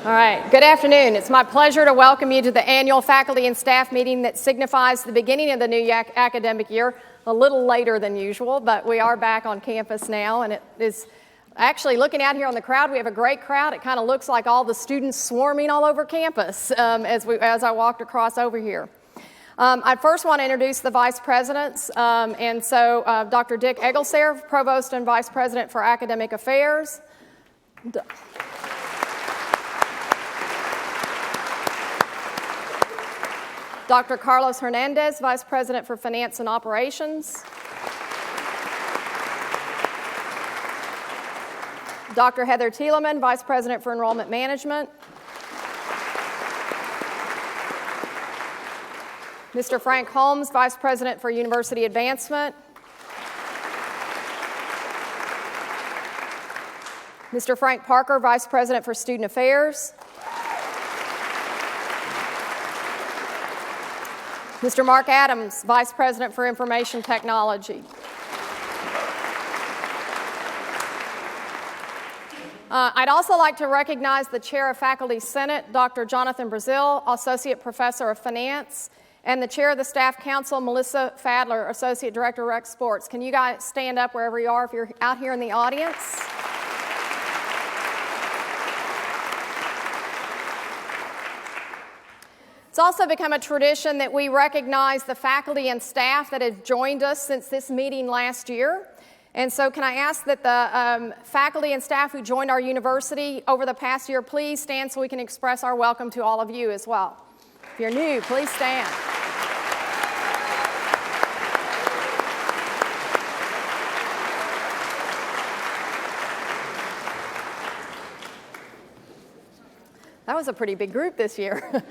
All right, good afternoon. It's my pleasure to welcome you to the annual faculty and staff meeting that signifies the beginning of the new academic year, a little later than usual, but we are back on campus now, and it is actually looking out here on the crowd. We have a great crowd. It kind of looks like all the students swarming all over campus as I walked across over here. I first want to introduce the vice presidents, and so Dr. Dick Egelsair, Provost and Vice President for Academic Affairs. Dr. Carlos Hernandez, Vice President for Finance and Operations. Dr. Heather Thielemann, Vice President for Enrollment Management. Mr. Frank Holmes, Vice President for University Advancement. Mr. Frank Parker, Vice President for Student Affairs. Mr. Mark Adams, Vice President for Information Technology. I'd also like to recognize the Chair of Faculty Senate, Dr. Jonathan Brazil, Associate Professor of Finance, and the Chair of the Staff Council, Melissa Fadler, Associate Director of Rec Sports. Can you guys stand up wherever you are if you're out here in the audience? It's also become a tradition that we recognize the faculty and staff that have joined us since this meeting last year. And so can I ask that the faculty and staff who joined our university over the past year, please stand so we can express our welcome to all of you as well. If you're new, please stand. That was a pretty big group this year.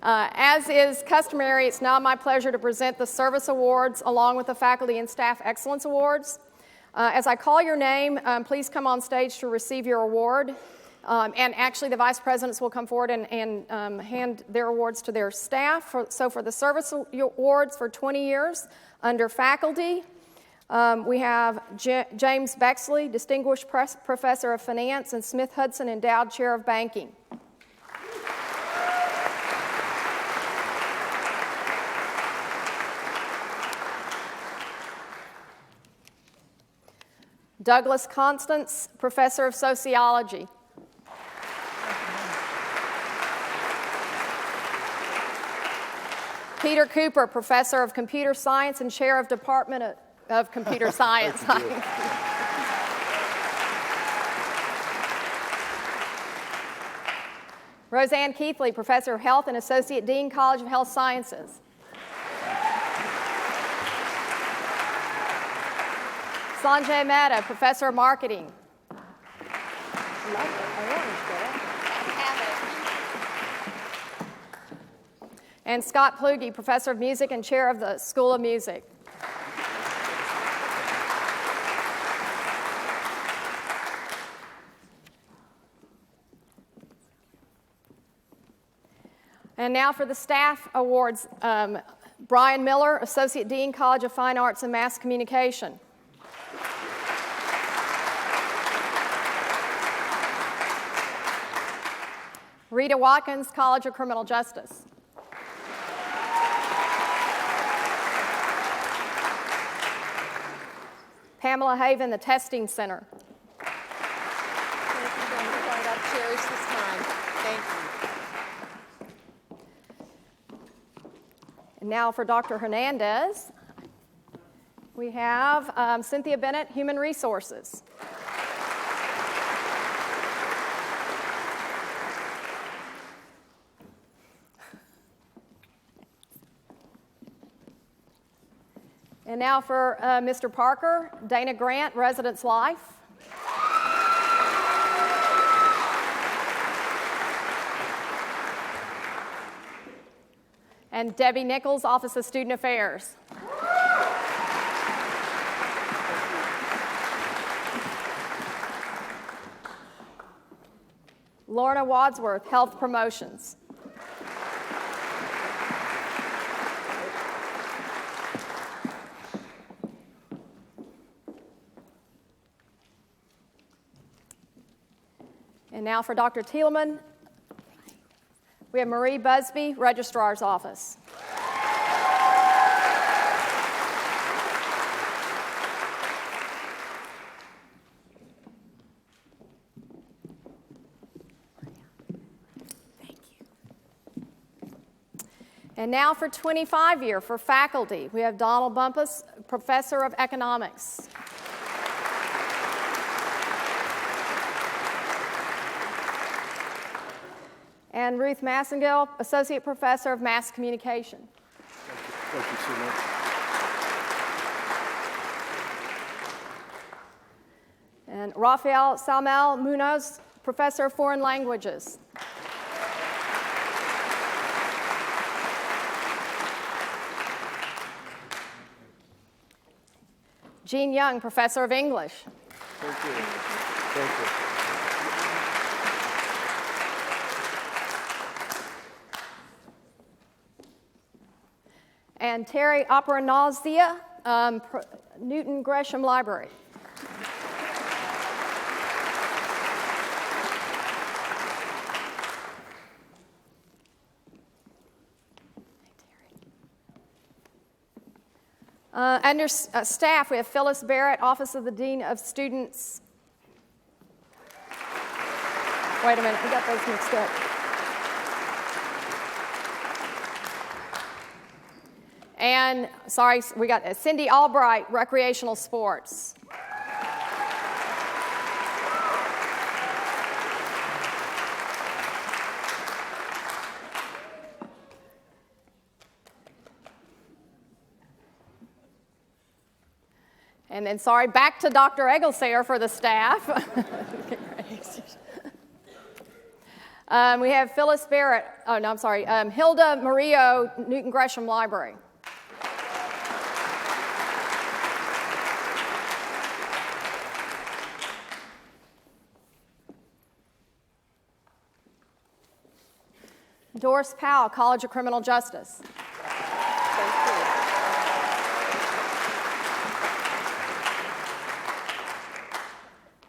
As is customary, it's now my pleasure to present the Service Awards along with the Faculty and Staff Excellence Awards. As I call your name, please come on stage to receive your award. And actually, the Vice Presidents will come forward and hand their awards to their staff. So for the Service Awards for 20 years under faculty, we have James Bexley, Distinguished Professor of Finance, and Smith Hudson, Endowed Chair of Banking. Douglas Constance, Professor of Sociology. Peter Cooper, Professor of Computer Science and Chair of Department of Computer Science. Roseanne Keithley, Professor of Health and Associate Dean, College of Health Sciences. Sanjay Mehta, Professor of Marketing. And Scott Plugi, Professor of Music and Chair of the School of Music. And now for the staff awards. Brian Miller, Associate Dean, College of Fine Arts and Mass Communication. Rita Watkins, College of Criminal Justice. Pamela Haven, the Testing Center. Chairs this time. Thank you. And now for Dr. Hernandez, we have Cynthia Bennett, Human Resources. And now for Mr. Parker, Dana Grant, Residence Life. And Debbie Nichols, Office of Student Affairs. Lorna Wadsworth, Health Promotions. And now for Dr. Thielemann, we have Marie Busby, Registrar's Office. And now for 25-year for faculty, we have Donald Bumpus, Professor of Economics. And Ruth Massengill, Associate Professor of Mass Communication. Thank you so much. And Rafael Salmel Munoz, Professor of Foreign Languages. Jean Young, Professor of English. Thank you. Thank you. And Terry Operanazia, Newton Gresham Library. Under staff, we have Phyllis Barrett, Office of the Dean of Students. Wait a minute, we got those mixed up. And, sorry, we got Cindy Albright, Recreational Sports. And then, sorry, back to Dr. Egglesare for the staff. We have Phyllis Barrett, Hilda Murillo, Newton Gresham Library. Doris Powell, College of Criminal Justice.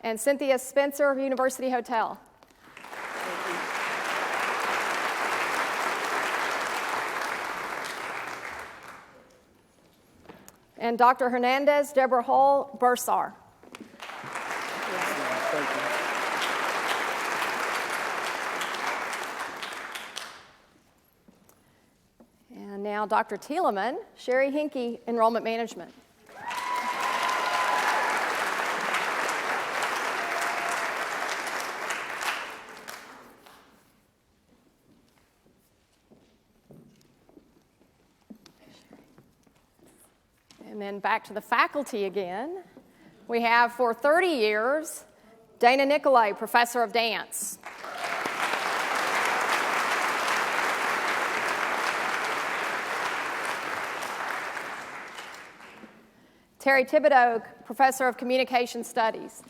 And Cynthia Spencer, University Hotel. And Dr. Hernandez, Deborah Hull, Bursar. Thank you. And now Dr. Thielemann, Sherry Hinkie, Enrollment Management. And then back to the faculty again. We have for 30 years, Dana Nicolay, Professor of Dance. Terry Thibodeau, Professor of Communication Studies.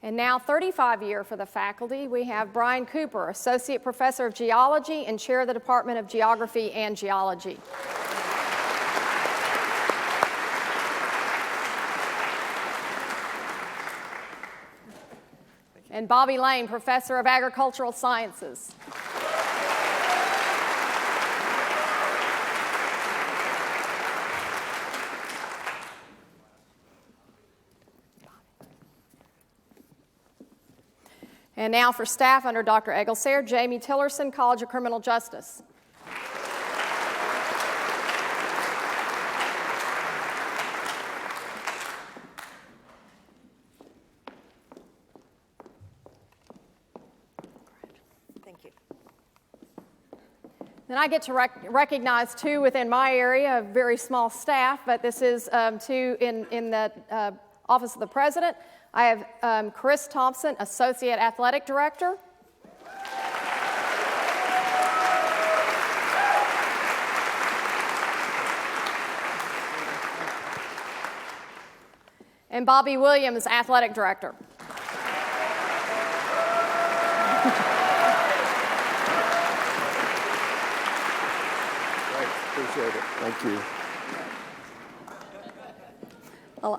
And now 35-year for the faculty, we have Brian Cooper, Associate Professor of Geology and Chair of the Department of Geography and Geology. And Bobby Lane, Professor of Agricultural Sciences. And now for staff under Dr. Egglesare, Jamie Tillerson, College of Criminal Justice. Thank you. Then I get to recognize two within my area, a very small staff, but this is two in the Office of the President. I have Chris Thompson, Associate Athletic Director. And Bobby Williams, Athletic Director. Thank you.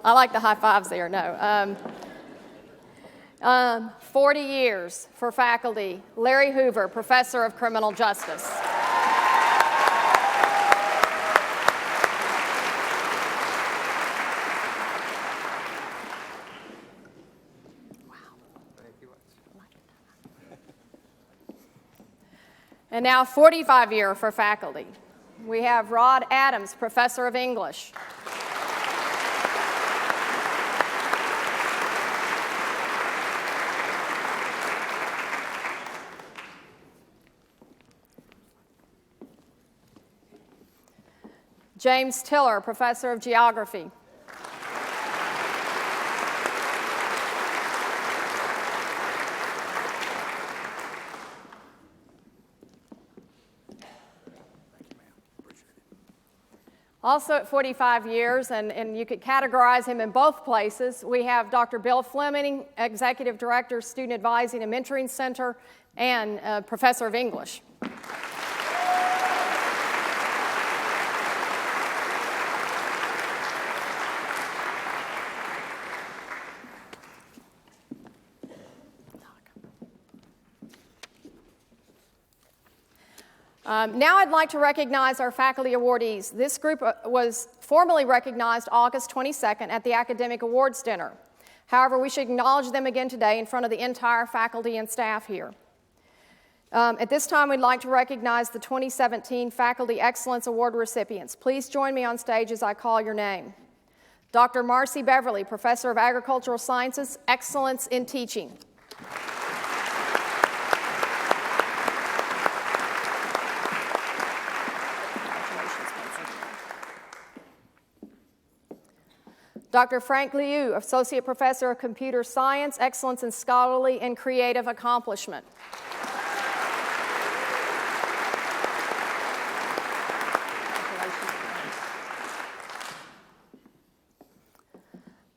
I like the high fives there, no. 40 years for faculty, Larry Hoover, Professor of Criminal Justice. And now 45 year for faculty. We have Rod Adams, Professor of English. James Tiller, Professor of Geography. Also at 45 years, and you could categorize him in both places, we have Dr. Bill Fleming, Executive Director, Student Advising and Mentoring Center, and Professor of English. Now I'd like to recognize our faculty awardees. This group was formally recognized August 22nd at the Academic Awards Dinner. However, we should acknowledge them again today in front of the entire faculty and staff here. At this time, we'd like to recognize the 2017 Faculty Excellence Award recipients. Please join me on stage as I call your name. Dr. Marcy Beverly, Professor of Agricultural Sciences, Excellence in Teaching. Dr. Frank Liu, Associate Professor of Computer Science, Excellence in Scholarly and Creative Accomplishment.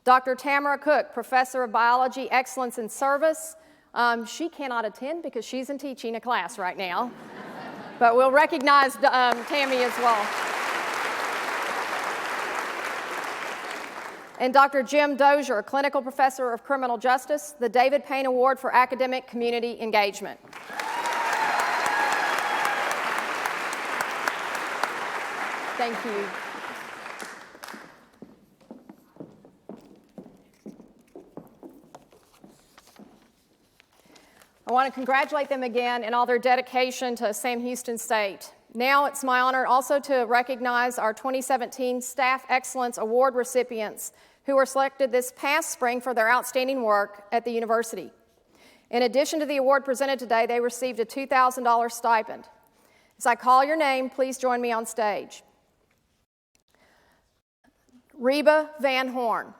Dr. Tamara Cook, Professor of Biology, Excellence in Service. She cannot attend because she's in teaching a class right now, but we'll recognize Tammy as well. And Dr. Jim Dozier, Clinical Professor of Criminal Justice, the David Payne Award for Academic Community Engagement. Thank you. I want to congratulate them again in all their dedication to Sam Houston State. Now it's my honor also to recognize our 2017 Staff Excellence Award recipients who were selected this past spring for their outstanding work at the university. In addition to the award presented today, they received a $2,000 stipend. As I call your name, please join me on stage. Reba Van Horn.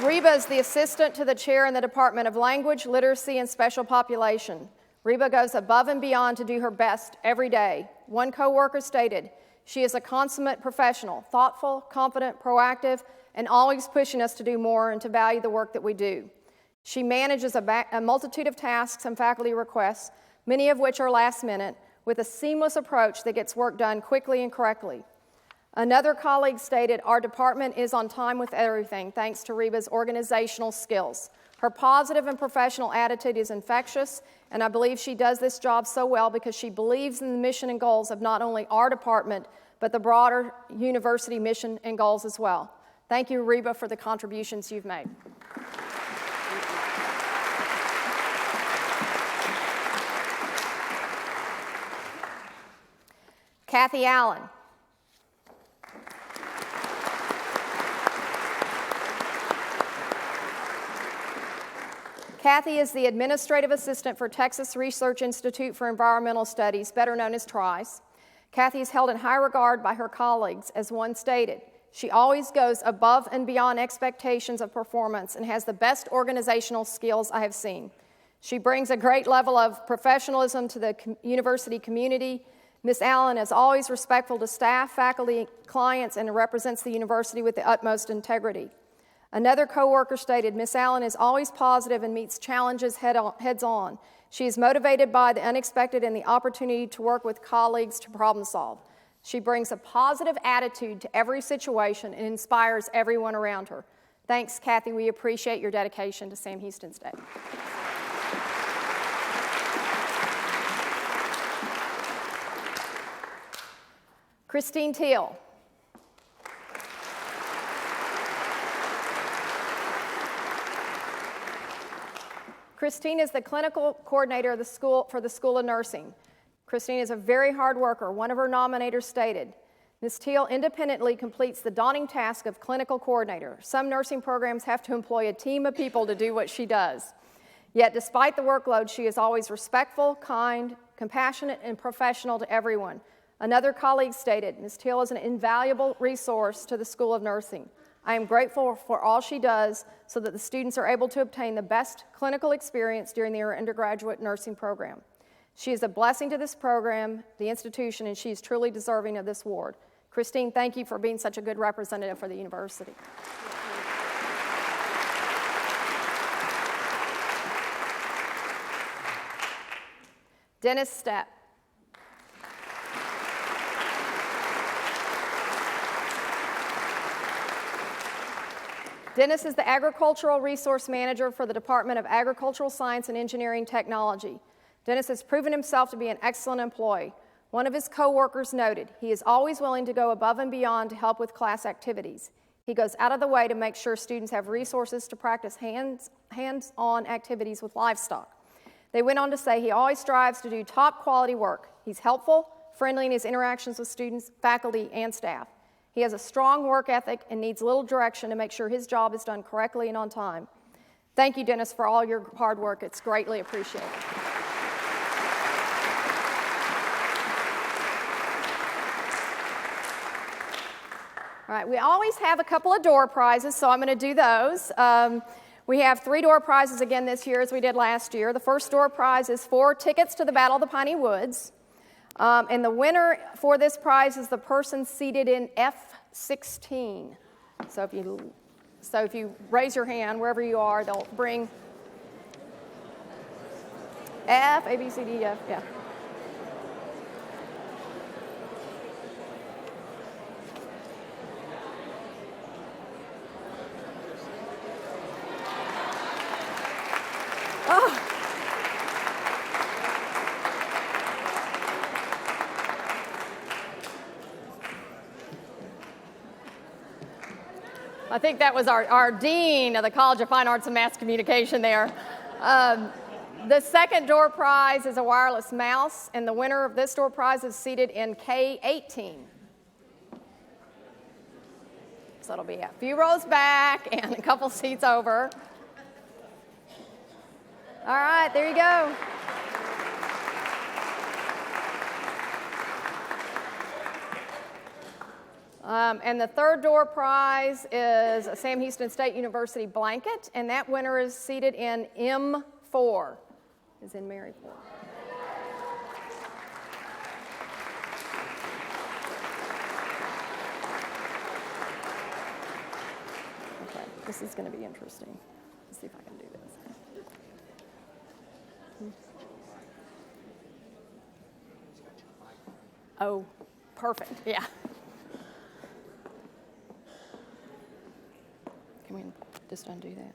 Reba is the assistant to the chair in the Department of Language, Literacy, and Special Population. Reba goes above and beyond to do her best every day. One coworker stated, "She is a consummate professional, thoughtful, confident, proactive, and always pushing us to do more and to value the work that we do." She manages a multitude of tasks and faculty requests, many of which are last minute, with a seamless approach that gets work done quickly and correctly. Another colleague stated, "Our department is on time with everything thanks to Reba's organizational skills. Her positive and professional attitude is infectious, and I believe she does this job so well because she believes in the mission and goals of not only our department, but the broader university mission and goals as well." Thank you, Reba, for the contributions you've made. Kathy Allen. Kathy is the Administrative Assistant for Texas Research Institute for Environmental Studies, better known as TRICE. Kathy is held in high regard by her colleagues. As one stated, she always goes above and beyond expectations of performance and has the best organizational skills I have seen. She brings a great level of professionalism to the university community. Ms. Allen is always respectful to staff, faculty, clients, and represents the university with the utmost integrity. Another coworker stated, Miss Allen is always positive and meets challenges heads on. She is motivated by the unexpected and the opportunity to work with colleagues to problem solve. She brings a positive attitude to every situation and inspires everyone around her. Thanks, Kathy. We appreciate your dedication to Sam Houston State. Christine Teal. Christine is the clinical coordinator of the school for the School of Nursing. Christine is a very hard worker. One of her nominators stated, Ms. Teal independently completes the daunting task of clinical coordinator. Some nursing programs have to employ a team of people to do what she does. Yet despite the workload, she is always respectful, kind, compassionate, and professional to everyone. Another colleague stated, Ms. Teal is an invaluable resource to the School of Nursing. I am grateful for all she does so that the students are able to obtain the best clinical experience during their undergraduate nursing program. She is a blessing to this program, the institution, and she is truly deserving of this award. Christine, thank you for being such a good representative for the university. Dennis Stepp. Dennis is the Agricultural Resource Manager for the Department of Agricultural Science and Engineering Technology. Dennis has proven himself to be an excellent employee. One of his coworkers noted, he is always willing to go above and beyond to help with class activities. He goes out of the way to make sure students have resources to practice hands-on activities with livestock. They went on to say he always strives to do top quality work. He's helpful, friendly in his interactions with students, faculty, and staff. He has a strong work ethic and needs little direction to make sure his job is done correctly and on time. Thank you, Dennis, for all your hard work. It's greatly appreciated. All right, we always have a couple of door prizes, so I'm going to do those. We have 3 door prizes again this year as we did last year. The first door prize is 4 tickets to the Battle of the Piney Woods. And the winner for this prize is the person seated in F16. So if you raise your hand wherever you are, they'll bring F, A, B, C, D, F, yeah. Oh. I think that was our dean of the College of Fine Arts and Mass Communication there. The second door prize is a wireless mouse, and the winner of this door prize is seated in K18. So it'll be a few rows back and a couple seats over. All right, there you go. And the third door prize is a Sam Houston State University blanket, and that winner is seated in M4, is in Mary 4. Okay, this is going to be interesting. Let's see if I can do this. Oh, perfect, yeah. Can we just undo that?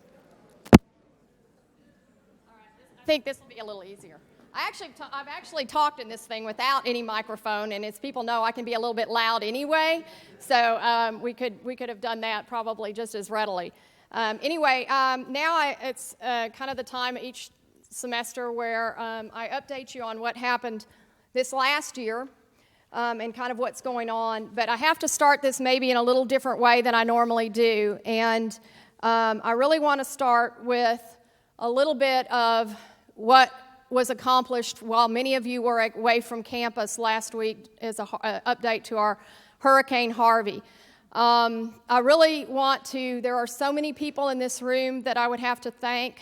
All right, I think this will be a little easier. I've actually talked in this thing without any microphone, and as people know, I can be a little bit loud anyway, so we could have done that probably just as readily. Anyway, now it's kind of the time each semester where I update you on what happened this last year. And kind of what's going on, but I have to start this maybe in a little different way than I normally do, and I really want to start with a little bit of what was accomplished while many of you were away from campus last week as an update to our Hurricane Harvey. I really want to, there are so many people in this room that I would have to thank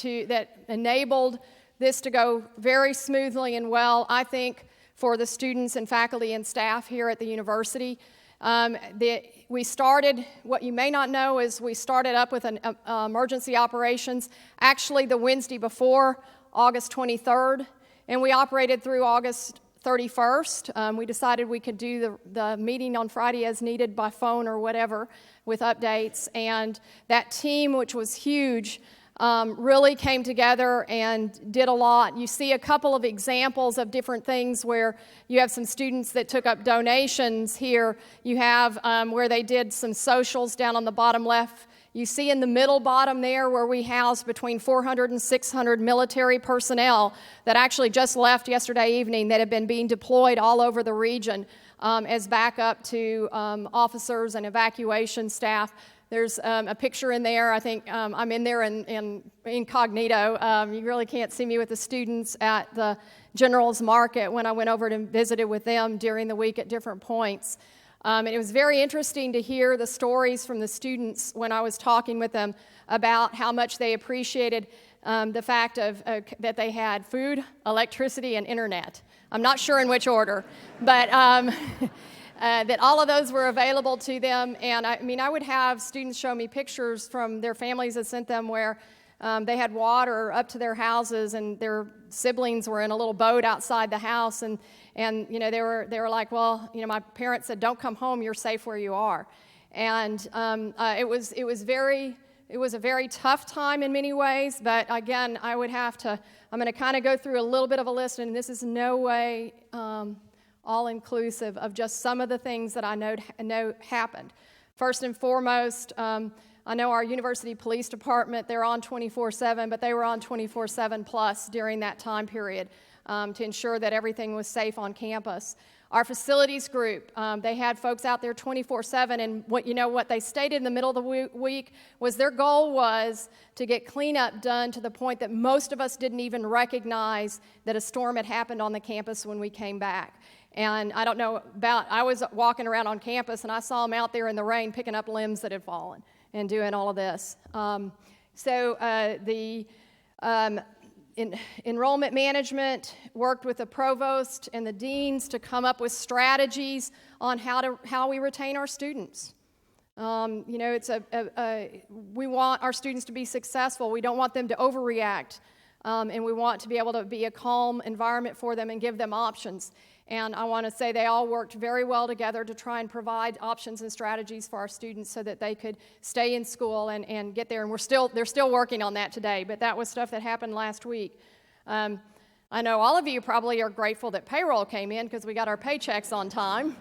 that enabled this to go very smoothly and well. I think for the students and faculty and staff here at the university. We started, what you may not know is we started up with an emergency operations actually the Wednesday before, August 23rd, and we operated through August 31st. We decided we could do the meeting on Friday as needed by phone or whatever with updates, and that team, which was huge, really came together and did a lot. You see a couple of examples of different things where you have some students that took up donations here. You have where they did some socials down on the bottom left. You see in the middle bottom there where we house between 400 and 600 military personnel that actually just left yesterday evening that have been being deployed all over the region as backup to officers and evacuation staff. There's a picture in there. I think I'm in there in incognito. You really can't see me with the students at the General's Market when I went over and visited with them during the week at different points. And it was very interesting to hear the stories from the students when I was talking with them about how much they appreciated the fact of that they had food, electricity, and internet. I'm not sure in which order, but that all of those were available to them. And I would have students show me pictures from their families that sent them where they had water up to their houses and their siblings were in a little boat outside the house. And they were like, well, my parents said, don't come home, you're safe where you are. And it was a very tough time in many ways, but again, I'm going to kind of go through a little bit of a list, and this is no way all-inclusive of just some of the things that I know happened. First and foremost, I know our university police department, they're on 24/7, but they were on 24/7 plus during that time period to ensure that everything was safe on campus. Our facilities group, they had folks out there 24/7, and what they stated in the middle of the week was their goal was to get cleanup done to the point that most of us didn't even recognize that a storm had happened on the campus when we came back. And I don't know I was walking around on campus and I saw them out there in the rain picking up limbs that had fallen and doing all of this. Enrollment management worked with the provost and the deans to come up with strategies on how we retain our students. We want our students to be successful. We don't want them to overreact, and we want to be able to be a calm environment for them and give them options. And I want to say they all worked very well together to try and provide options and strategies for our students so that they could stay in school and get there. And they're still working on that today, but that was stuff that happened last week. I know all of you probably are grateful that payroll came in because we got our paychecks on time,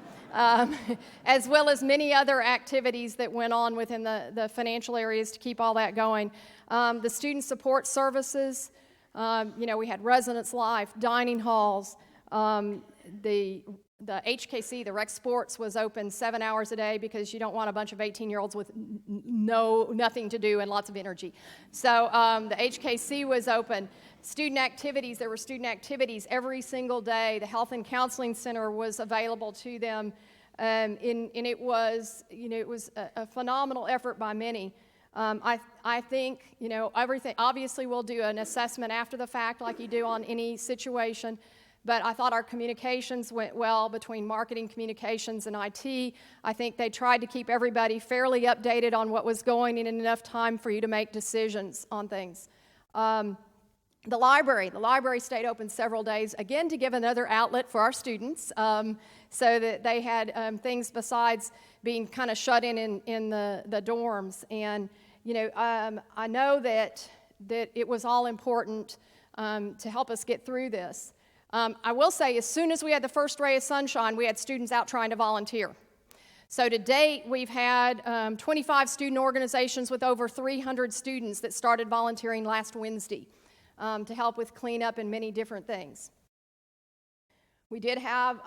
as well as many other activities that went on within the financial areas to keep all that going. The student support services, we had residence life, dining halls, the HKC, the rec sports, was open 7 hours a day because you don't want a bunch of 18-year-olds with nothing to do and lots of energy. So the HKC was open. Student activities, there were student activities every single day. The Health and Counseling Center was available to them, and it was a phenomenal effort by many. I think everything. Obviously, we'll do an assessment after the fact, like you do on any situation. But I thought our communications went well between marketing, communications, and IT. I think they tried to keep everybody fairly updated on what was going on in enough time for you to make decisions on things. The library stayed open several days, again to give another outlet for our students so that they had things besides being kind of shut in the dorms. And, I know that it was all important to help us get through this. I will say, as soon as we had the first ray of sunshine, we had students out trying to volunteer. So to date, we've had 25 student organizations with over 300 students that started volunteering last Wednesday to help with cleanup and many different things. We did have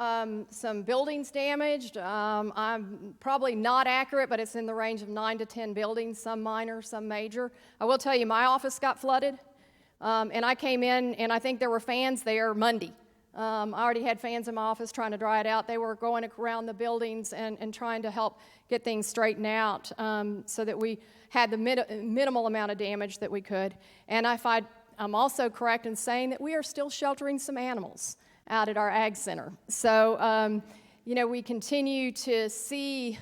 some buildings damaged. I'm probably not accurate, but it's in the range of 9 to 10 buildings, some minor, some major. I will tell you, my office got flooded. And I came in, and I think there were fans there Monday. I already had fans in my office trying to dry it out. They were going around the buildings and trying to help get things straightened out so that we had the minimal amount of damage that we could. And I'm also correct in saying that we are still sheltering some animals out at our Ag Center. So we continue to see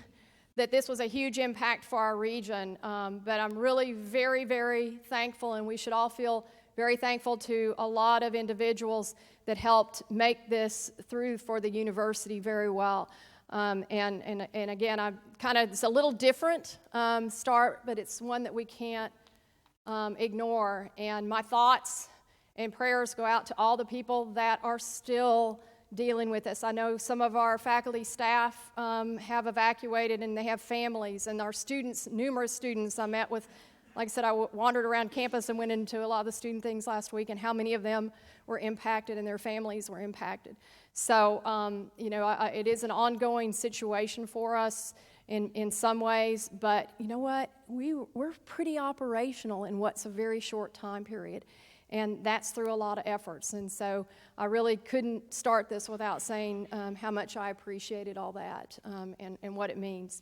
that this was a huge impact for our region, but I'm really very, very thankful, and we should all feel very thankful to a lot of individuals that helped make this through for the university very well. And again, it's a little different start, but it's one that we can't ignore. And my thoughts and prayers go out to all the people that are still dealing with this. I know some of our faculty staff have evacuated, and they have families, and our students, numerous students I met with. Like I said, I wandered around campus and went into a lot of the student things last week, and how many of them were impacted and their families were impacted. So, it is an ongoing situation for us in some ways, but you know what? We're pretty operational in what's a very short time period, and that's through a lot of efforts. And so I really couldn't start this without saying how much I appreciated all that and what it means.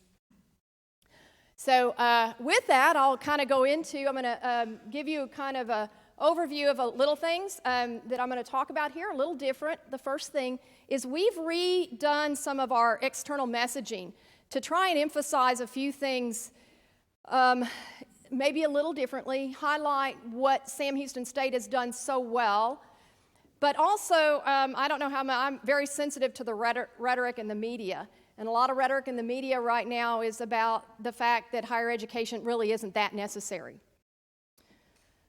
So with that, I'll kind of go into, I'm going to give you kind of an overview of little things that I'm going to talk about here, a little different. The first thing is we've redone some of our external messaging to try and emphasize a few things maybe a little differently, highlight what Sam Houston State has done so well, but also, I don't know how I'm very sensitive to the rhetoric in the media. And a lot of rhetoric in the media right now is about the fact that higher education really isn't that necessary.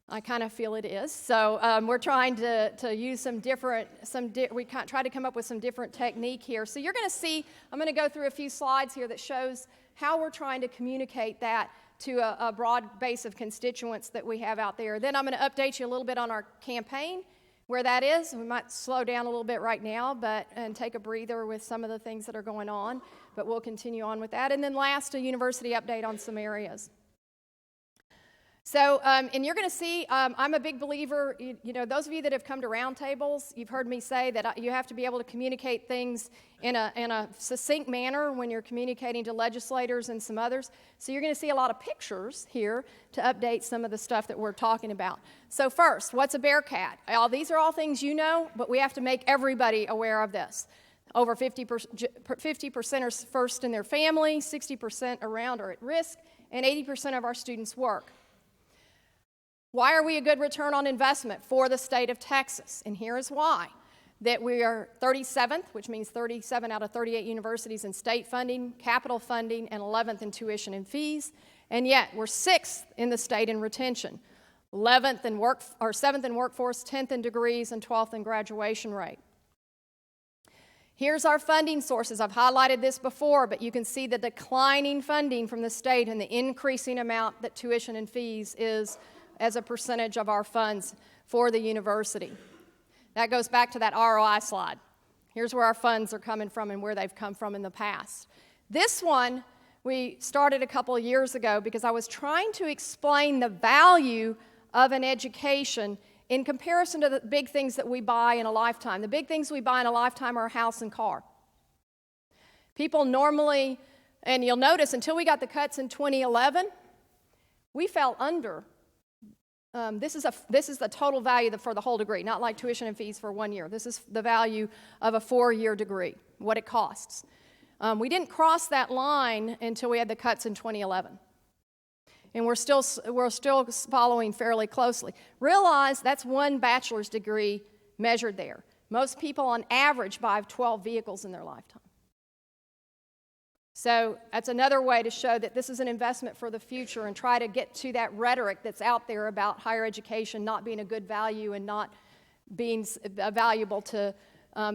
I kind of feel it is. So we're trying to use we try to come up with some different technique here. So you're going to see, I'm going to go through a few slides here that shows how we're trying to communicate that to a broad base of constituents that we have out there. Then I'm going to update you a little bit on our campaign, where that is. We might slow down a little bit right now and take a breather with some of the things that are going on, but we'll continue on with that. And then last, a university update on some areas. So, and you're going to see, I'm a big believer, those of you that have come to roundtables, you've heard me say that you have to be able to communicate things in a succinct manner when you're communicating to legislators and some others. So you're going to see a lot of pictures here to update some of the stuff that we're talking about. So first, what's a Bearcat? These are all things you know, but we have to make everybody aware of this. Over 50% are first in their family, 60% around are at risk, and 80% of our students work. Why are we a good return on investment for the state of Texas? And here is why. That we are 37th, which means 37 out of 38 universities in state funding, capital funding, and 11th in tuition and fees. And yet we're 6th in the state in retention, 7th in workforce, 10th in degrees, and 12th in graduation rate. Here's our funding sources. I've highlighted this before, but you can see the declining funding from the state and the increasing amount that tuition and fees is as a percentage of our funds for the university. That goes back to that ROI slide. Here's where our funds are coming from and where they've come from in the past. This one we started a couple of years ago because I was trying to explain the value of an education in comparison to the big things that we buy in a lifetime. The big things we buy in a lifetime are a house and car. People normally, and you'll notice until we got the cuts in 2011, we fell under. This is the total value for the whole degree, not like tuition and fees for 1 year. This is the value of a 4-year degree, what it costs. We didn't cross that line until we had the cuts in 2011. And we're still following fairly closely. Realize that's one bachelor's degree measured there. Most people on average buy 12 vehicles in their lifetime. So that's another way to show that this is an investment for the future and try to get to that rhetoric that's out there about higher education not being a good value and not being valuable to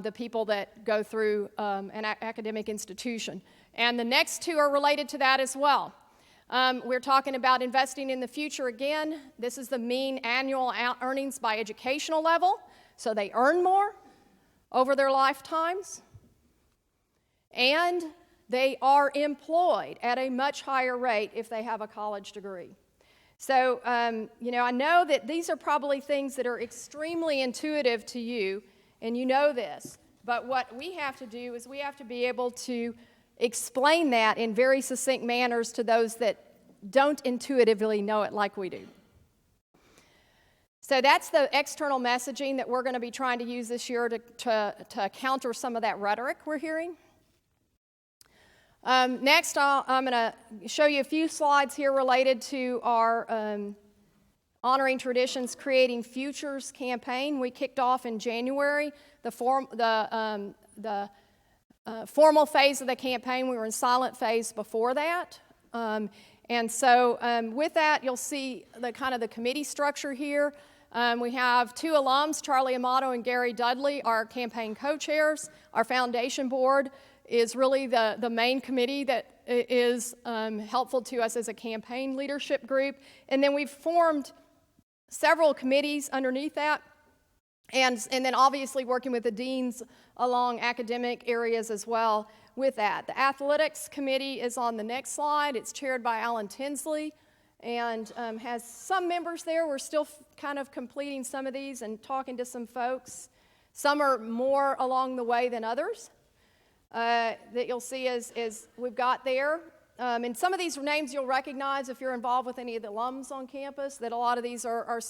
the people that go through an academic institution. And the next two are related to that as well. We're talking about investing in the future again. This is the mean annual earnings by educational level, so they earn more over their lifetimes. And they are employed at a much higher rate if they have a college degree. So, I know that these are probably things that are extremely intuitive to you, and you know this. But what we have to do is we have to be able to explain that in very succinct manners to those that don't intuitively know it like we do. So that's the external messaging that we're going to be trying to use this year to counter some of that rhetoric we're hearing. Next, I'm going to show you a few slides here related to our Honoring Traditions, Creating Futures campaign. We kicked off in January the formal phase of the campaign. We were in silent phase before that. And so with that, you'll see the kind of the committee structure here. We have two alums, Charlie Amato and Gary Dudley, our campaign co-chairs. Our foundation board is really the main committee that is helpful to us as a campaign leadership group. And then we've formed several committees underneath that. And then obviously working with the deans along academic areas as well with that. The athletics committee is on the next slide. It's chaired by Alan Tinsley and has some members there. We're still kind of completing some of these and talking to some folks. Some are more along the way than others that you'll see as we've got there. And some of these names you'll recognize if you're involved with any of the alums on campus, that a lot of these are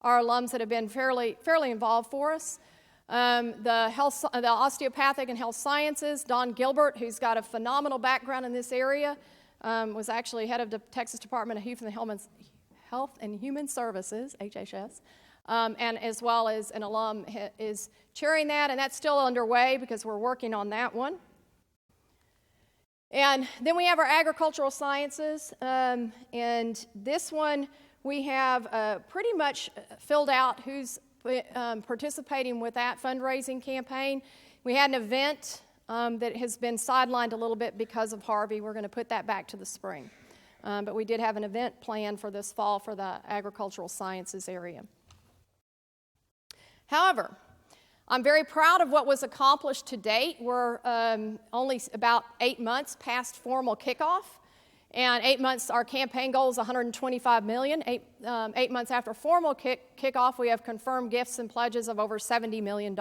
alums that have been fairly involved for us. The osteopathic and health sciences, Don Gilbert, who's got a phenomenal background in this area, was actually head of the Texas Department of Health and Human Services, HHS, and as well as an alum is chairing that, and that's still underway because we're working on that one. And then we have our agricultural sciences, and this one we have pretty much filled out who's participating with that fundraising campaign. We had an event that has been sidelined a little bit because of Harvey. We're going to put that back to the spring. But we did have an event planned for this fall for the agricultural sciences area. However, I'm very proud of what was accomplished to date. We're only about 8 months past formal kickoff. And 8 months, our campaign goal is $125 million. Eight months after formal kickoff, we have confirmed gifts and pledges of over $70 million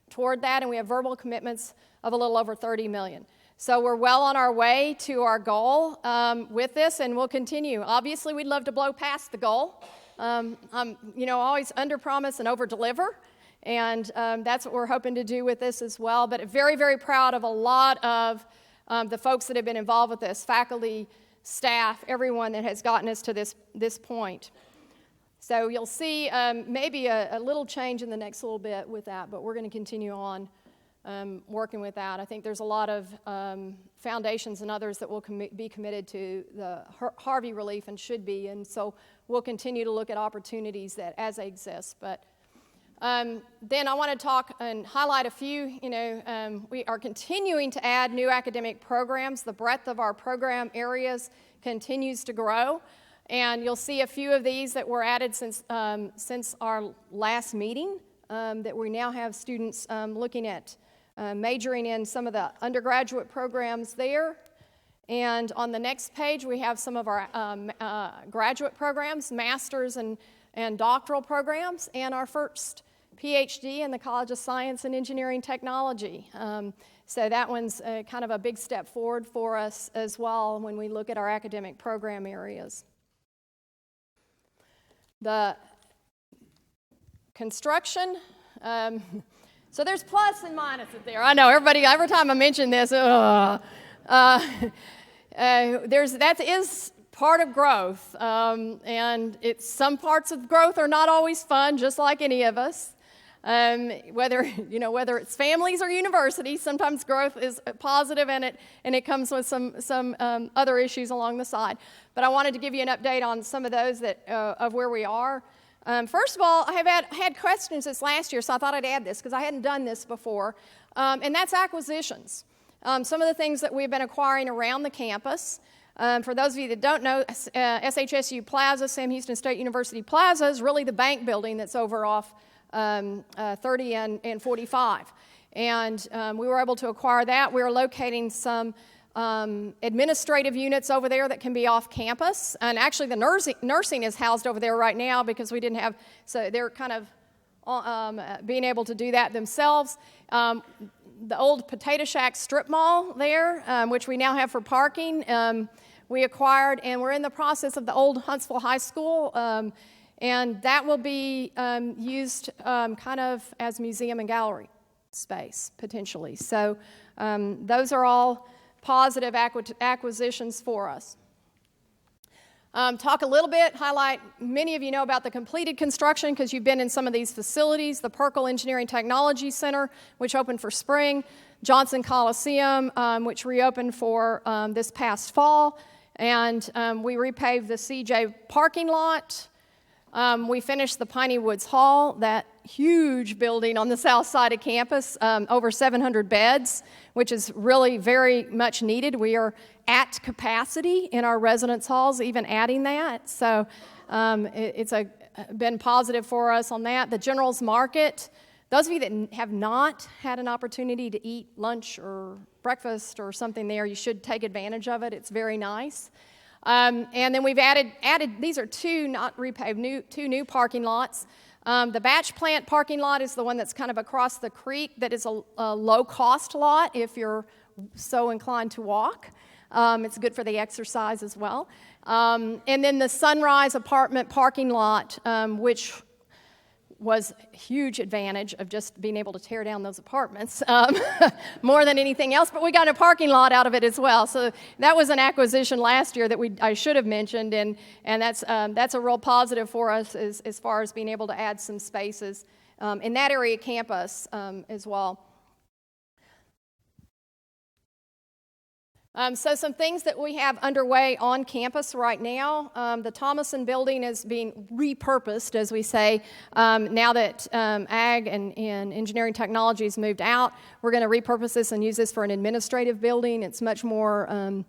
toward that, and we have verbal commitments of a little over $30 million. So we're well on our way to our goal with this, and we'll continue. Obviously, we'd love to blow past the goal. Always under-promise and over-deliver, and that's what we're hoping to do with this as well. But very, very proud of a lot of the folks that have been involved with this, faculty, staff, everyone that has gotten us to this point. So you'll see maybe a little change in the next little bit with that, but we're going to continue on working with that. I think there's a lot of foundations and others that will be committed to the Harvey relief and should be, and so we'll continue to look at opportunities that as they exist. But then I want to talk and highlight a few. We are continuing to add new academic programs. The breadth of our program areas continues to grow, and you'll see a few of these that were added since our last meeting, that we now have students looking at majoring in some of the undergraduate programs there. And on the next page, we have some of our graduate programs, master's and doctoral programs, and our first PhD in the College of Science and Engineering Technology. So that one's kind of a big step forward for us as well when we look at our academic program areas. The construction, so there's plus and minuses there. I know everybody, every time I mention this, that is part of growth, and some parts of growth are not always fun, just like any of us. Whether it's families or universities, sometimes growth is positive, and it comes with some other issues along the side. But I wanted to give you an update on some of those of where we are. First of all, I have had questions this last year, so I thought I'd add this because I hadn't done this before, and that's acquisitions. Some of the things that we've been acquiring around the campus. For those of you that don't know, SHSU Plaza, Sam Houston State University Plaza, is really the bank building that's over off 30 and 45. And we were able to acquire that. We are locating some administrative units over there that can be off campus. And actually the nursing is housed over there right now because we didn't have, so they're kind of being able to do that themselves. The old Potato Shack strip mall there, which we now have for parking, we acquired, and we're in the process of the old Huntsville High School, and that will be used kind of as museum and gallery space, potentially. So those are all positive acquisitions for us. Talk a little bit, highlight, many of you know about the completed construction because you've been in some of these facilities, the Perkle Engineering Technology Center, which opened for spring, Johnson Coliseum, which reopened for this past fall, and we repaved the CJ parking lot. We finished the Piney Woods Hall, that huge building on the south side of campus, over 700 beds, which is really very much needed. We are at capacity in our residence halls, even adding that. So it's been positive for us on that. The General's Market, those of you that have not had an opportunity to eat lunch or breakfast or something there, you should take advantage of it. It's very nice. And then we've added, these are two, not repaved, two new parking lots. The batch plant parking lot is the one that's kind of across the creek that is a low-cost lot if you're so inclined to walk. It's good for the exercise as well. And then the Sunrise apartment parking lot, which was a huge advantage of just being able to tear down those apartments more than anything else, but we got a parking lot out of it as well. So that was an acquisition last year that I should have mentioned, and that's a real positive for us as far as being able to add some spaces in that area campus as well. So some things that we have underway on campus right now. The Thomason building is being repurposed, as we say. Now that Ag and Engineering Technology has moved out, we're going to repurpose this and use this for an administrative building. It's much more,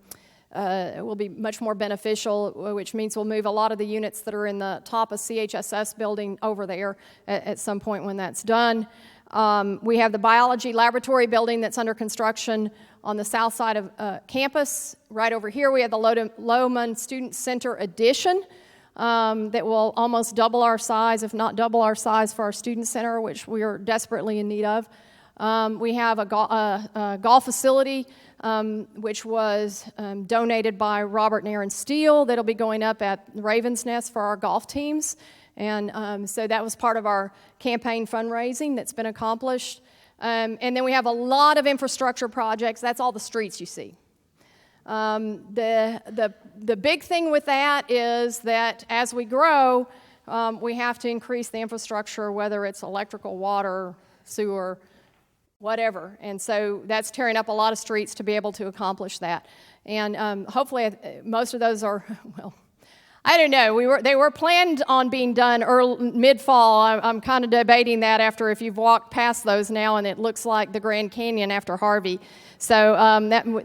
it will be much more beneficial, which means we'll move a lot of the units that are in the top of CHSS building over there at some point when that's done. We have the biology laboratory building that's under construction on the south side of campus. Right over here we have the Lohman Student Center addition that will almost double our size, if not double our size, for our student center, which we are desperately in need of. We have a golf facility which was donated by Robert and Aaron Steele that'll be going up at Raven's Nest for our golf teams. And so that was part of our campaign fundraising that's been accomplished. And then we have a lot of infrastructure projects. That's all the streets you see. The big thing with that is that as we grow, we have to increase the infrastructure, whether it's electrical, water, sewer, whatever. And so that's tearing up a lot of streets to be able to accomplish that. And hopefully most of those are, well, I don't know. They were planned on being done mid-fall. I'm kind of debating that after if you've walked past those now, and it looks like the Grand Canyon after Harvey. So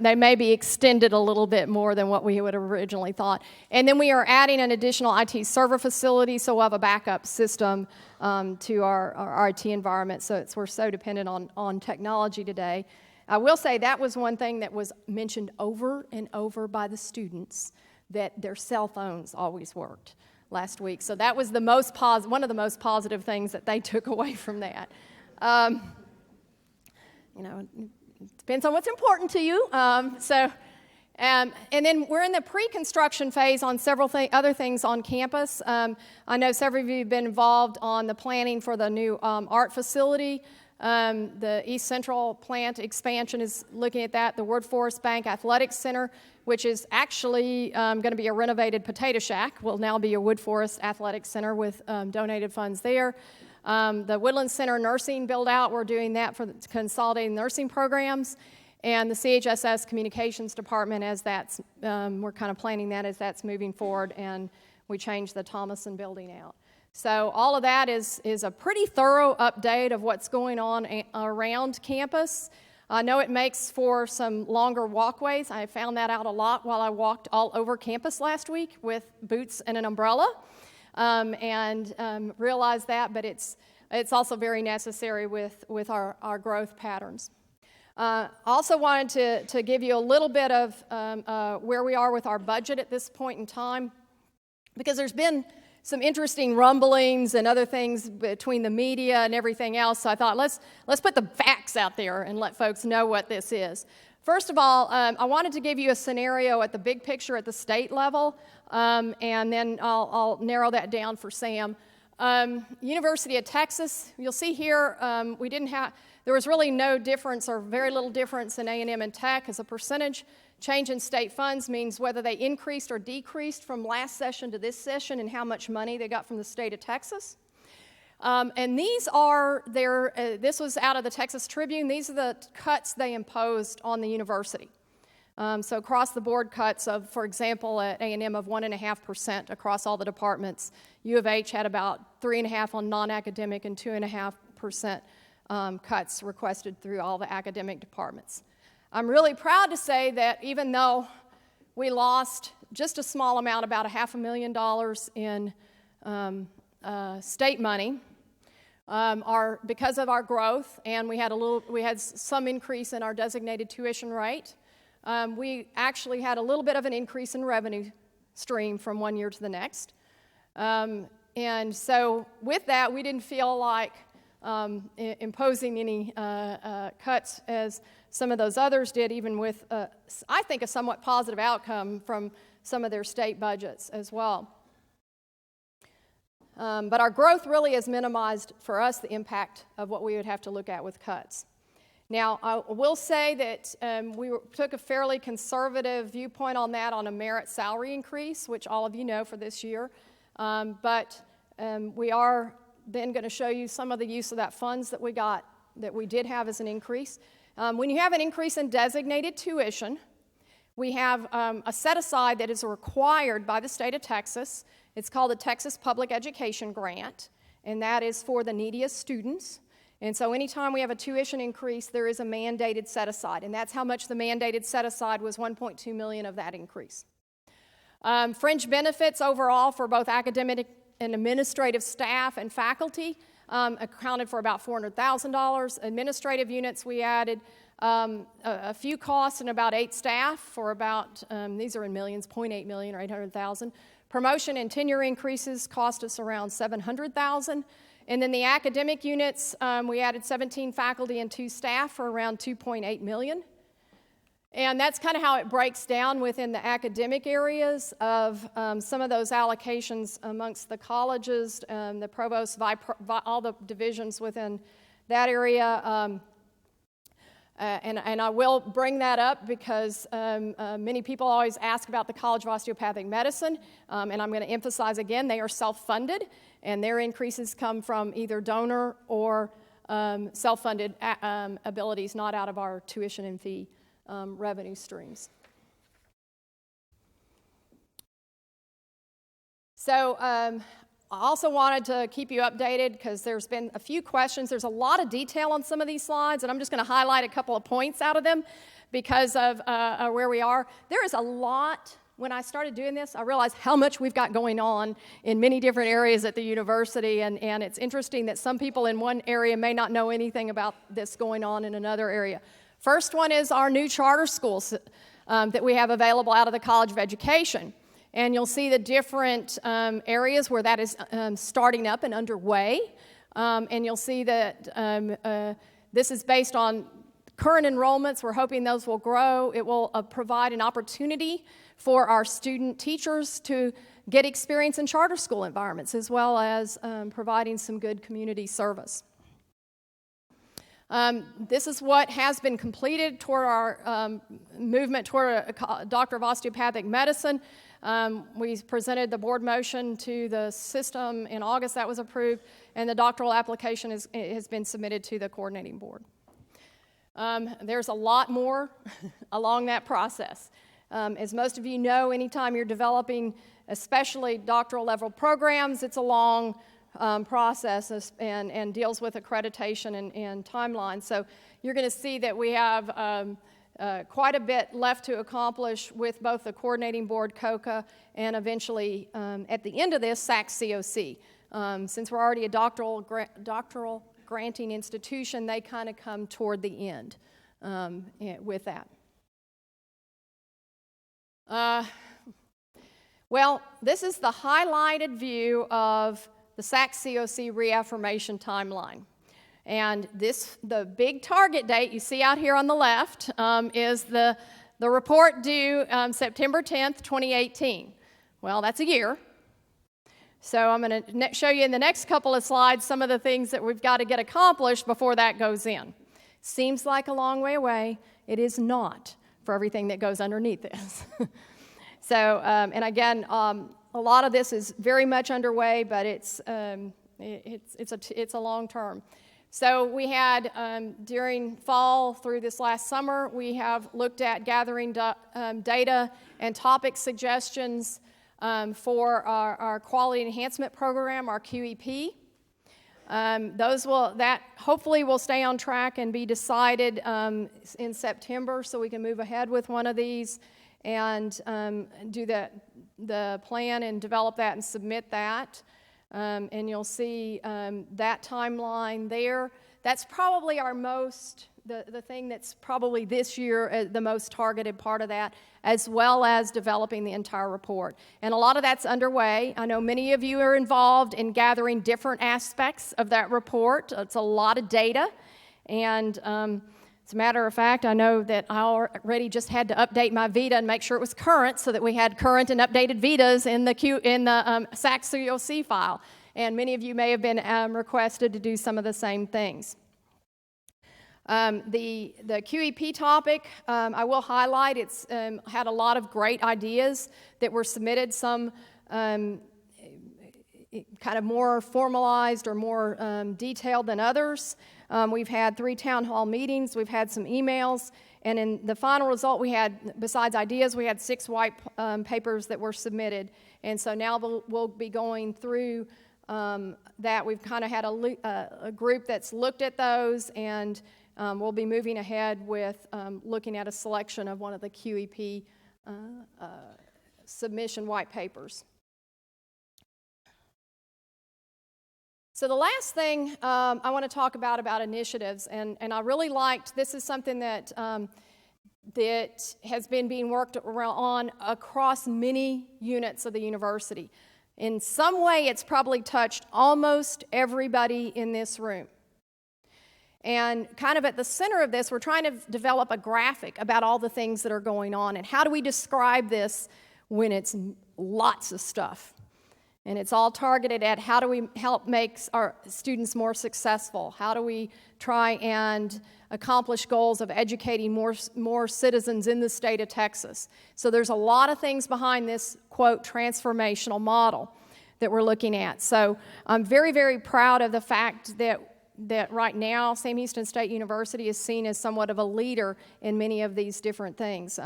they may be extended a little bit more than what we would have originally thought. And then we are adding an additional IT server facility, so we'll have a backup system to our IT environment. So we're so dependent on technology today. I will say that was one thing that was mentioned over and over by the students, that their cell phones always worked last week. So that was one of the most positive things that they took away from that. It depends on what's important to you. And then we're in the pre-construction phase on several other things on campus. I know several of you have been involved on the planning for the new art facility. The East Central plant expansion is looking at that. The Wood Forest Bank Athletics Center, which is actually going to be a renovated potato shack, will now be a Wood Forest Athletics Center with donated funds there. The Woodland Center nursing build-out, we're doing that for consolidating nursing programs. And the CHSS Communications Department, as that's, we're kind of planning that as that's moving forward, and we changed the Thomason building out. So all of that is a pretty thorough update of what's going on around campus. I know it makes for some longer walkways. I found that out a lot while I walked all over campus last week with boots and an umbrella, and realized that, but it's also very necessary with our growth patterns. Also wanted to give you a little bit of where we are with our budget at this point in time, because there's been some interesting rumblings and other things between the media and everything else. So I thought, let's put the facts out there and let folks know what this is. First of all, I wanted to give you a scenario at the big picture at the state level, and then I'll narrow that down for Sam. University of Texas, you'll see here, we didn't have, there was really no difference or very little difference in A&M and Tech as a percentage. Change in state funds means whether they increased or decreased from last session to this session and how much money they got from the state of Texas. And these are this was out of the Texas Tribune. These are the cuts they imposed on the university. So across the board cuts of, for example, at A&M of 1.5% across all the departments. U of H had about 3.5% on non-academic and 2.5% cuts requested through all the academic departments. I'm really proud to say that even though we lost just a small amount, about $500,000 in state money, because of our growth, and we had some increase in our designated tuition rate. We actually had a little bit of an increase in revenue stream from one year to the next. And so with that, we didn't feel like imposing any cuts as some of those others did, even with, I think, a somewhat positive outcome from some of their state budgets as well. But our growth really has minimized, for us, the impact of what we would have to look at with cuts. Now, I will say that we took a fairly conservative viewpoint on that on a merit salary increase, which all of you know for this year. But we are then going to show you some of the use of that funds that we did have as an increase. When you have an increase in designated tuition, we have a set-aside that is required by the state of Texas. It's called the Texas Public Education Grant, and that is for the neediest students. And so anytime we have a tuition increase, there is a mandated set-aside, and that's how much the mandated set-aside was, $1.2 million of that increase. Fringe benefits overall for both academic and administrative staff and faculty accounted for about $400,000. Administrative units, we added a few costs and about 8 staff for about, these are in millions, 0.8 million or 800,000. Promotion and tenure increases cost us around $700,000. And then the academic units, we added 17 faculty and 2 staff for around $2.8 million. And that's kind of how it breaks down within the academic areas of some of those allocations amongst the colleges, the provost, all the divisions within that area. And I will bring that up because many people always ask about the College of Osteopathic Medicine, and I'm going to emphasize again, they are self-funded, and their increases come from either donor or self-funded abilities, not out of our tuition and fee revenue streams. So I also wanted to keep you updated because there's been a few questions. There's a lot of detail on some of these slides, and I'm just going to highlight a couple of points out of them because of where we are. There is a lot. When I started doing this, I realized how much we've got going on in many different areas at the university, and it's interesting that some people in one area may not know anything about this going on in another area. First one is our new charter schools that we have available out of the College of Education. And you'll see the different areas where that is starting up and underway. And you'll see that this is based on current enrollments. We're hoping those will grow. It will provide an opportunity for our student teachers to get experience in charter school environments, as well as providing some good community service. This is what has been completed toward our movement toward a doctor of osteopathic medicine. We presented the board motion to the system in August. That was approved, and the doctoral application has been submitted to the coordinating board. There's a lot more along that process. As most of you know, anytime you're developing, especially doctoral level programs, it's a long process and deals with accreditation and timeline. So you're going to see that we have quite a bit left to accomplish with both the coordinating board, COCA, and eventually at the end of this, SHSU. Since we're already a doctoral granting institution, they kind of come toward the end with that. Well, this is the highlighted view of the SHSU reaffirmation timeline. And the big target date you see out here on the left is the report due September 10th, 2018. Well, that's a year. So I'm going to show you in the next couple of slides some of the things that we've got to get accomplished before that goes in. Seems like a long way away. It is not for everything that goes underneath this. So, and again, a lot of this is very much underway, but it's a long term. So we had, during fall through this last summer, we have looked at gathering data and topic suggestions for our quality enhancement program, our QEP. That hopefully will stay on track and be decided in September, so we can move ahead with one of these and do the plan and develop that and submit that. And you'll see that timeline there. That's probably our the thing that's probably this year the most targeted part of that, as well as developing the entire report. And a lot of that's underway. I know many of you are involved in gathering different aspects of that report. It's a lot of data. And as a matter of fact, I know that I already just had to update my VITA and make sure it was current, so that we had current and updated VITAs in the SHSU file. And many of you may have been requested to do some of the same things. The QEP topic, I will highlight, it's had a lot of great ideas that were submitted, some kind of more formalized or more detailed than others. We've had 3 town hall meetings, we've had some emails, and in the final result we had, besides ideas, we had 6 white papers that were submitted. And so now we'll be going through that. We've kind of had a group that's looked at those, and we'll be moving ahead with looking at a selection of one of the QEP submission white papers. So the last thing I want to talk about initiatives, and I really liked, this is something that that has been being worked on across many units of the university. In some way, it's probably touched almost everybody in this room. And kind of at the center of this, we're trying to develop a graphic about all the things that are going on, and how do we describe this when it's lots of stuff. And it's all targeted at how do we help make our students more successful? How do we try and accomplish goals of educating more citizens in the state of Texas? So there's a lot of things behind this, quote, transformational model that we're looking at. So I'm very, very proud of the fact that right now Sam Houston State University is seen as somewhat of a leader in many of these different things.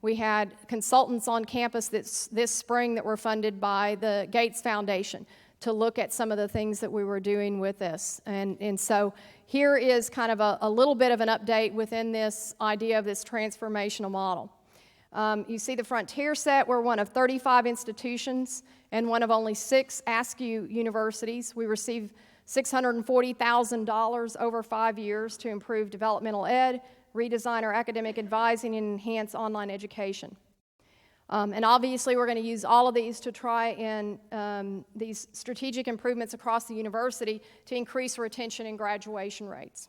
We had consultants on campus this spring that were funded by the Gates Foundation to look at some of the things that we were doing with this. And so here is kind of a little bit of an update within this idea of this transformational model. You see the Frontier set. We're one of 35 institutions and one of only 6 ASCU universities. We receive $640,000 over 5 years to improve developmental ed, redesign our academic advising, and enhance online education. And obviously we're going to use all of these to try and these strategic improvements across the university to increase retention and graduation rates.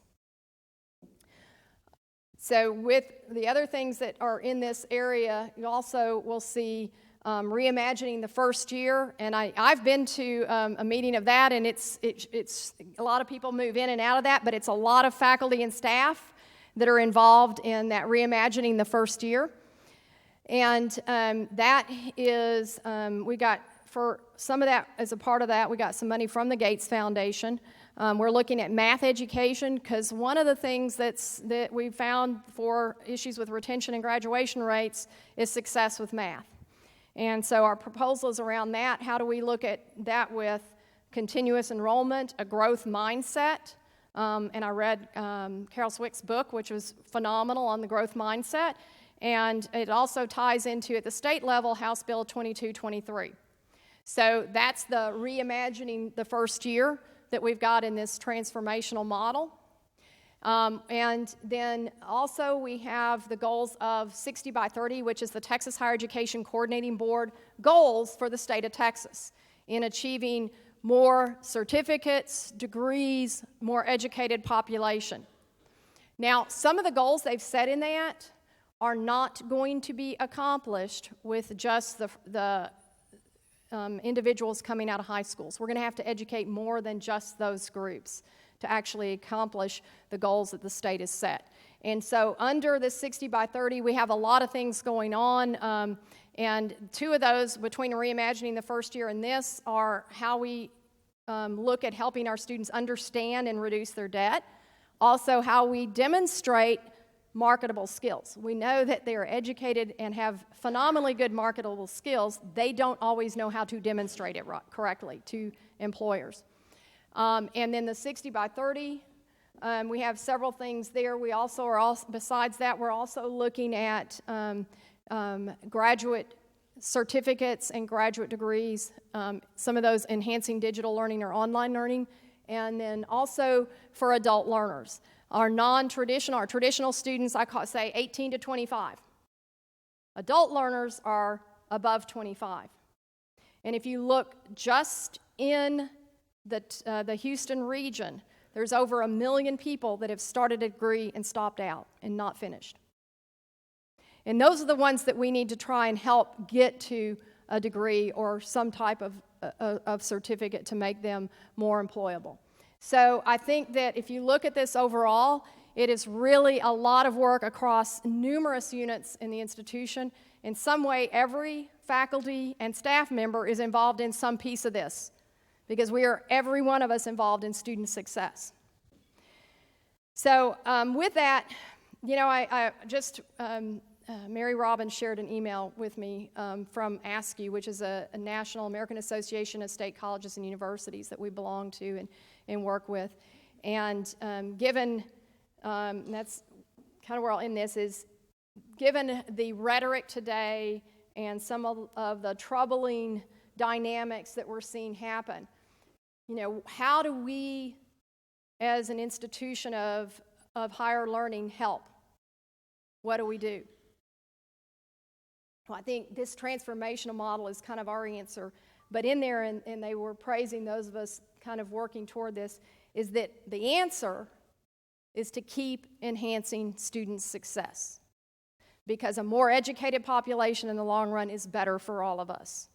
So with the other things that are in this area, you also will see reimagining the first year, and I've been to a meeting of that, and it's a lot of people move in and out of that, but it's a lot of faculty and staff that are involved in that reimagining the first year. And that is, we got, for some of that, as a part of that, we got some money from the Gates Foundation. We're looking at math education, because one of the things that we found for issues with retention and graduation rates is success with math. And so our proposal is around that. How do we look at that with continuous enrollment, a growth mindset? And I read Carol Swick's book, which was phenomenal, on the growth mindset. And it also ties into, at the state level, House Bill 2223. So that's the reimagining the first year that we've got in this transformational model. And then also we have the goals of 60 by 30, which is the Texas Higher Education Coordinating Board goals for the state of Texas in achieving more certificates, degrees, more educated population. Now, some of the goals they've set in that are not going to be accomplished with just the individuals coming out of high schools. We're going to have to educate more than just those groups to actually accomplish the goals that the state has set. And so under the 60 by 30, we have a lot of things going on, and two of those, between reimagining the first year and this, are how we look at helping our students understand and reduce their debt, also how we demonstrate marketable skills. We know that they are educated and have phenomenally good marketable skills. They don't always know how to demonstrate it correctly to employers. And then the 60 by 30, we have several things there. We also are, besides that, we're also looking at graduate certificates and graduate degrees, some of those enhancing digital learning or online learning, and then also for adult learners. Our traditional students, say 18 to 25. Adult learners are above 25. And if you look just in the Houston region, there's over 1 million people that have started a degree and stopped out and not finished. And those are the ones that we need to try and help get to a degree or some type of certificate to make them more employable. So I think that if you look at this overall, it is really a lot of work across numerous units in the institution. In some way, every faculty and staff member is involved in some piece of this, because every one of us involved in student success. So with that, Mary Robbins shared an email with me from ASCU, which is a National American Association of State Colleges and Universities that we belong to and work with. And given, that's kind of where I'll end this, is given the rhetoric today and some of the troubling dynamics that we're seeing happen, how do we, as an institution of higher learning, help? What do we do? Well, I think this transformational model is kind of our answer, but in there, and they were praising those of us kind of working toward this, is that the answer is to keep enhancing student success, because a more educated population in the long run is better for all of us.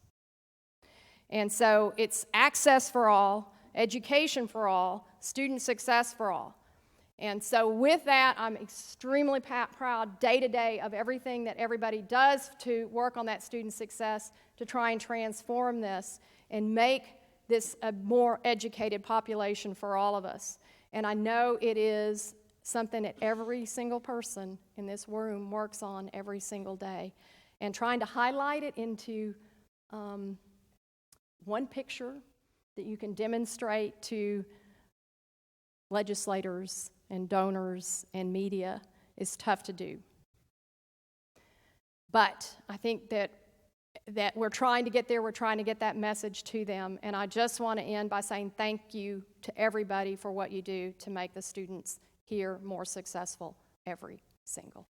And so it's access for all, education for all, student success for all. And so with that, I'm extremely proud day to day of everything that everybody does to work on that student success, to try and transform this and make this a more educated population for all of us. And I know it is something that every single person in this room works on every single day. And trying to highlight it into one picture that you can demonstrate to legislators and donors and media is tough to do. But I think that we're trying to get there, we're trying to get that message to them, and I just want to end by saying thank you to everybody for what you do to make the students here more successful every single